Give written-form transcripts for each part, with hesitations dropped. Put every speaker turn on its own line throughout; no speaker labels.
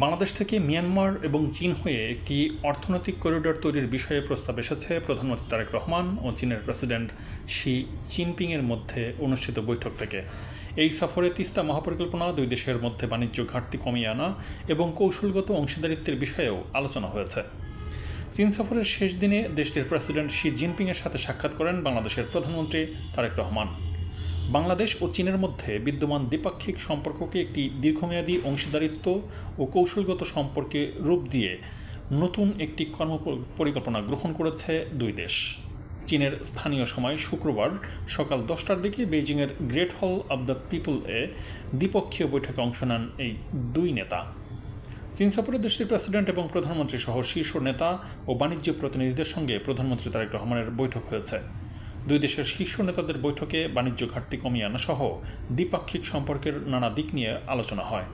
বাংলাদেশ থেকে মিয়ানমার এবং চীন হয়ে একটি অর্থনৈতিক করিডর তৈরির বিষয়ে প্রস্তাব এসেছে প্রধানমন্ত্রী তারেক রহমান ও চীনের প্রেসিডেন্ট শি জিনপিংয়ের মধ্যে অনুষ্ঠিত বৈঠক থেকে। এই সফরে তিস্তা মহাপরিকল্পনা, দুই দেশের মধ্যে বাণিজ্য ঘাটতি কমিয়ে আনা এবং কৌশলগত অংশীদারিত্বের বিষয়েও আলোচনা হয়েছে। চীন সফরের শেষ দিনে দেশটির প্রেসিডেন্ট শি জিনপিংয়ের সাথে সাক্ষাৎ করেন বাংলাদেশের প্রধানমন্ত্রী তারেক রহমান। বাংলাদেশ ও চীনের মধ্যে বিদ্যমান দ্বিপাক্ষিক সম্পর্ককে একটি দীর্ঘমেয়াদী অংশীদারিত্ব ও কৌশলগত সম্পর্কে রূপ দিয়ে নতুন একটি কর্মপরিকল্পনা গ্রহণ করেছে দুই দেশ। চীনের স্থানীয় সময় শুক্রবার সকাল 10টার দিকে বেইজিংয়ের গ্রেট হল অব দ্য পিপল এ দ্বিপক্ষীয় বৈঠকে অংশ নেন এই দুই নেতা। চীন সফরে দেশটির প্রেসিডেন্ট এবং প্রধানমন্ত্রী সহ শীর্ষ নেতা ও বাণিজ্য প্রতিনিধিদের সঙ্গে প্রধানমন্ত্রী তারেক রহমানের বৈঠক হয়েছে। দুই দেশের শীর্ষ নেতাদের বৈঠকে বাণিজ্য ঘাটতি কমিয়ে আনা সহ দ্বিপাক্ষিক সম্পর্কের নানা দিক নিয়ে আলোচনা হয়।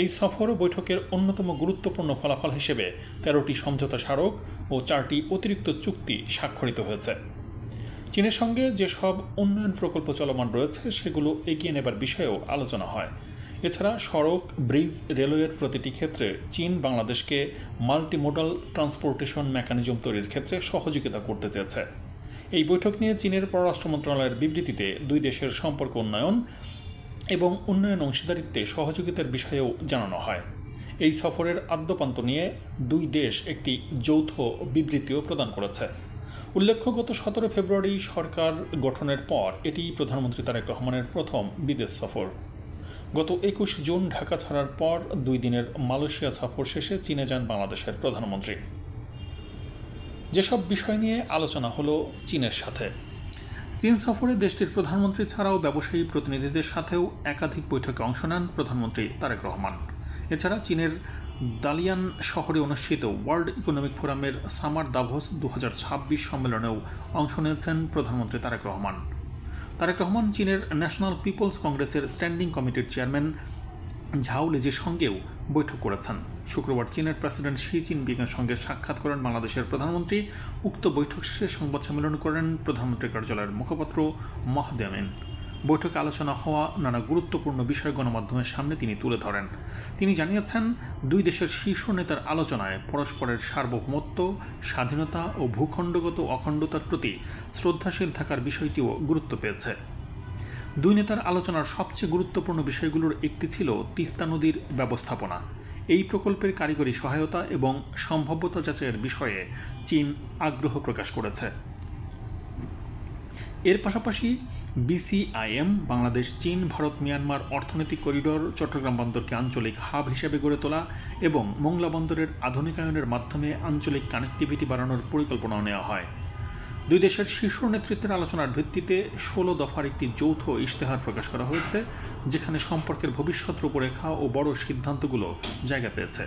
এই সফর ও বৈঠকের অন্যতম গুরুত্বপূর্ণ ফলাফল হিসেবে 13টি সমঝোতা স্মারক ও 4টি অতিরিক্ত চুক্তি স্বাক্ষরিত হয়েছে। চীনের সঙ্গে যেসব উন্নয়ন প্রকল্প চলমান রয়েছে সেগুলো এগিয়ে নেবার বিষয়েও আলোচনা হয়। এছাড়া সড়ক, ব্রিজ, রেলওয়ের প্রতিটি ক্ষেত্রে চীন বাংলাদেশকে মাল্টিমোডাল ট্রান্সপোর্টেশন মেকানিজম তৈরির ক্ষেত্রে সহযোগিতা করতে চেয়েছে। এই বৈঠক নিয়ে চীনের পররাষ্ট্র মন্ত্রণালয়ের বিবৃতিতে দুই দেশের সম্পর্ক উন্নয়ন এবং উন্নয়ন অংশীদারিত্বে সহযোগিতার বিষয়েও জানানো হয়। এই সফরের আদ্যপান্ত নিয়ে দুই দেশ একটি যৌথ বিবৃতিও প্রদান করেছে। উল্লেখ্য, গত 17 ফেব্রুয়ারি সরকার গঠনের পর এটি প্রধানমন্ত্রী তারেক রহমানের প্রথম বিদেশ সফর। গত 21 জুন ঢাকা ছাড়ার পর 2 দিনের মালয়েশিয়া সফর শেষে চীনে যান বাংলাদেশের প্রধানমন্ত্রী। যেসব বিষয় নিয়ে আলোচনা হলো চীনের সাথে। চীন সফরে দেশটির প্রধানমন্ত্রী ছাড়াও ব্যবসায়ী প্রতিনিধিদের সাথেও একাধিক বৈঠকে অংশ নেন প্রধানমন্ত্রী তারেক রহমান। এছাড়া চীনের দালিয়ান শহরে অনুষ্ঠিত ওয়ার্ল্ড ইকোনমিক ফোরামের সামার দাভোস 2026 সম্মেলনেও অংশ নিয়েছেন প্রধানমন্ত্রী তারেক রহমান। তারেক রহমান চীনের ন্যাশনাল পিপলস কংগ্রেসের স্ট্যান্ডিং কমিটির চেয়ারম্যান ঝাও লিজির সঙ্গেও বৈঠক করেছেন। শুক্রবার চীনের প্রেসিডেন্ট শি জিনপিংয়ের সঙ্গে সাক্ষাৎ করেন বাংলাদেশের প্রধানমন্ত্রী। উক্ত বৈঠক শেষে সংবাদ সম্মেলন করেন প্রধানমন্ত্রীর কার্যালয়ের মুখপাত্র মাহদি আমিন। বৈঠকে আলোচনা হওয়া নানা গুরুত্বপূর্ণ বিষয় গণমাধ্যমের সামনে তিনি তুলে ধরেন। তিনি জানিয়েছেন, দুই দেশের শীর্ষ নেতার আলোচনায় পরস্পরের সার্বভৌমত্ব, স্বাধীনতা ও ভূখণ্ডগত অখণ্ডতার প্রতি শ্রদ্ধাশীল থাকার বিষয়টিও গুরুত্ব পেয়েছে। দুই নেতার আলোচনার সবচেয়ে গুরুত্বপূর্ণ বিষয়গুলোর একটি ছিল তিস্তা নদীর ব্যবস্থাপনা। এই প্রকল্পের কারিগরি সহায়তা এবং সম্ভাব্যতা যাচাইয়ের বিষয়ে চীন আগ্রহ প্রকাশ করেছে। এর পাশাপাশি বিসিআইএম, বাংলাদেশ, চীন, ভারত, মিয়ানমার অর্থনৈতিক করিডর, চট্টগ্রাম বন্দরকে আঞ্চলিক হাব হিসেবে গড়ে তোলা এবং মোংলা বন্দরের আধুনিকায়নের মাধ্যমে আঞ্চলিক কানেক্টিভিটি বাড়ানোর পরিকল্পনাও নেওয়া হয়। দুই দেশের শীর্ষ নেতৃত্বের আলোচনার ভিত্তিতে 16 দফার একটি যৌথ ইশতেহার প্রকাশ করা হয়েছে, যেখানে সম্পর্কের ভবিষ্যৎ রূপরেখা ও বড় সিদ্ধান্তগুলো জায়গা পেয়েছে।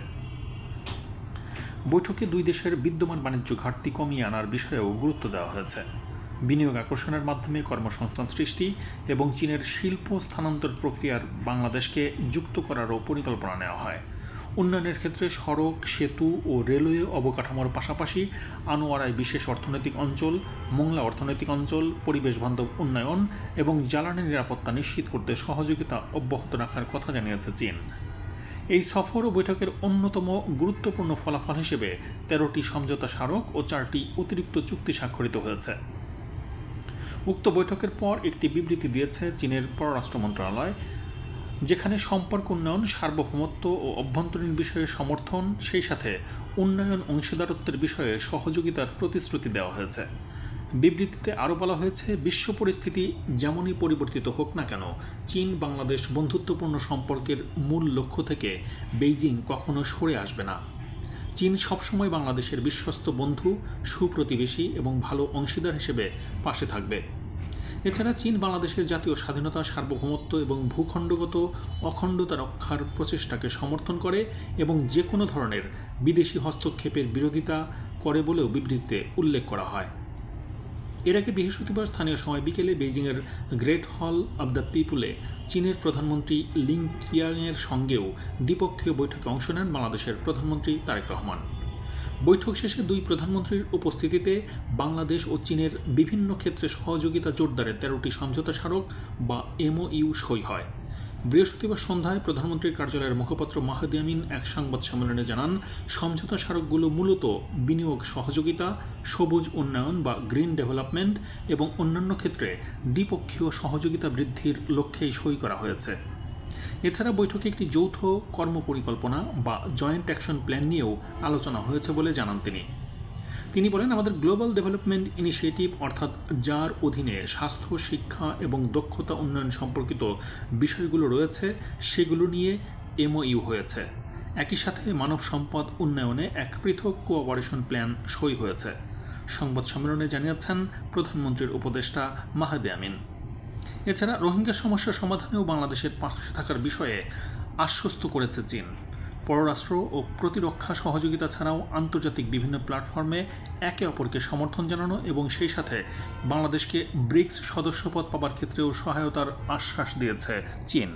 বৈঠকে দুই দেশের বিদ্যমান বাণিজ্য ঘাটতি কমিয়ে আনার বিষয়েও গুরুত্ব দেওয়া হয়েছে। বিনিয়োগ আকর্ষণের মাধ্যমে কর্মসংস্থান সৃষ্টি এবং চীনের শিল্প স্থানান্তর প্রক্রিয়ার বাংলাদেশকে যুক্ত করারও পরিকল্পনা নেওয়া হয়। উন্নয়নের ক্ষেত্রে সড়ক, সেতু ও রেলওয়ে অবকাঠামোর পাশাপাশি আনোয়ারায় বিশেষ অর্থনৈতিক অঞ্চল, মোংলা অর্থনৈতিক অঞ্চল, পরিবেশ বান্ধব উন্নয়ন এবং জ্বালানি নিরাপত্তা নিশ্চিত করতে সহযোগিতা অব্যাহত রাখার কথা জানিয়েছে চীন। এই সফর ও বৈঠকের অন্যতম গুরুত্বপূর্ণ ফলাফল হিসেবে 13টি সমঝোতা স্মারক ও 4টি অতিরিক্ত চুক্তি স্বাক্ষরিত হয়েছে। উক্ত বৈঠকের পর একটি বিবৃতি দিয়েছে চীনের পররাষ্ট্র মন্ত্রণালয়, যেখানে সম্পর্ক উন্নয়ন, সার্বভৌমত্ব ও অভ্যন্তরীণ বিষয়ে সমর্থন, সেই সাথে উন্নয়ন অংশীদারত্বের বিষয়ে সহযোগিতার প্রতিশ্রুতি দেওয়া হয়েছে। বিবৃতিতে আরও বলা হয়েছে, বিশ্ব পরিস্থিতি যেমনই পরিবর্তিত হোক না কেন, চীন বাংলাদেশ বন্ধুত্বপূর্ণ সম্পর্কের মূল লক্ষ্য থেকে বেইজিং কখনো সরে আসবে না। চীন সবসময় বাংলাদেশের বিশ্বস্ত বন্ধু, সুপ্রতিবেশী এবং ভালো অংশীদার হিসেবে পাশে থাকবে। এছাড়া চীন বাংলাদেশের জাতীয় স্বাধীনতা, সার্বভৌমত্ব এবং ভূখণ্ডগত অখণ্ডতা রক্ষার প্রচেষ্টাকে সমর্থন করে এবং যে কোনো ধরনের বিদেশি হস্তক্ষেপের বিরোধিতা করে বলেও বিবৃতিতে উল্লেখ করা হয়। এর আগে বৃহস্পতিবার স্থানীয় সময় বিকেলে বেইজিংয়ের গ্রেট হল অব দ্য পিপলে চীনের প্রধানমন্ত্রী লিং কিয়াংয়ের সঙ্গেও দ্বিপক্ষীয় বৈঠকে অংশ নেন বাংলাদেশের প্রধানমন্ত্রী তারেক রহমান। বৈঠক শেষে দুই প্রধানমন্ত্রীর উপস্থিতিতে বাংলাদেশ ও চীনের বিভিন্ন ক্ষেত্রে সহযোগিতা জোরদারে 13টি সমঝোতা স্মারক বা এমওইউ সই হয়। বৃহস্পতিবার সন্ধ্যায় প্রধানমন্ত্রীর কার্যালয়ের মুখপাত্র মাহদি আমিন এক সংবাদ সম্মেলনে জানান, সমঝোতা স্মারকগুলো মূলত বিনিয়োগ সহযোগিতা, সবুজ উন্নয়ন বা গ্রিন ডেভেলপমেন্ট এবং অন্যান্য ক্ষেত্রে দ্বিপক্ষীয় সহযোগিতা বৃদ্ধির লক্ষ্যেই সই করা হয়েছে। এছাড়া বৈঠকে একটি যৌথ কর্মপরিকল্পনা বা জয়েন্ট অ্যাকশন প্ল্যান নিয়েও আলোচনা হয়েছে বলে জানান তিনি বলেন, আমাদের গ্লোবাল ডেভেলপমেন্ট ইনিশিয়েটিভ অর্থাৎ যার অধীনে স্বাস্থ্য, শিক্ষা এবং দক্ষতা উন্নয়ন সম্পর্কিত বিষয়গুলো রয়েছে সেগুলো নিয়ে এমওইউ হয়েছে। একই সাথে মানব সম্পদ উন্নয়নে এক পৃথক কোঅপারেশন প্ল্যান সই হয়েছে। সংবাদ সম্মেলনে জানিয়েছেন প্রধানমন্ত্রীর উপদেষ্টা মাহদি আমিন। এছাড়া রোহিঙ্গা সমস্যা সমাধানেও বাংলাদেশের পাশে থাকার বিষয়ে আশ্বস্ত করেছে চীন। পররাষ্ট্র ও প্রতিরক্ষা সহযোগিতা ছাড়াও আন্তর্জাতিক বিভিন্ন প্ল্যাটফর্মে একে অপরকে সমর্থন জানানো এবং সেই সাথে বাংলাদেশকে ব্রিক্স সদস্যপদ পাবার ক্ষেত্রেও সহায়তার আশ্বাস দিয়েছে চীন।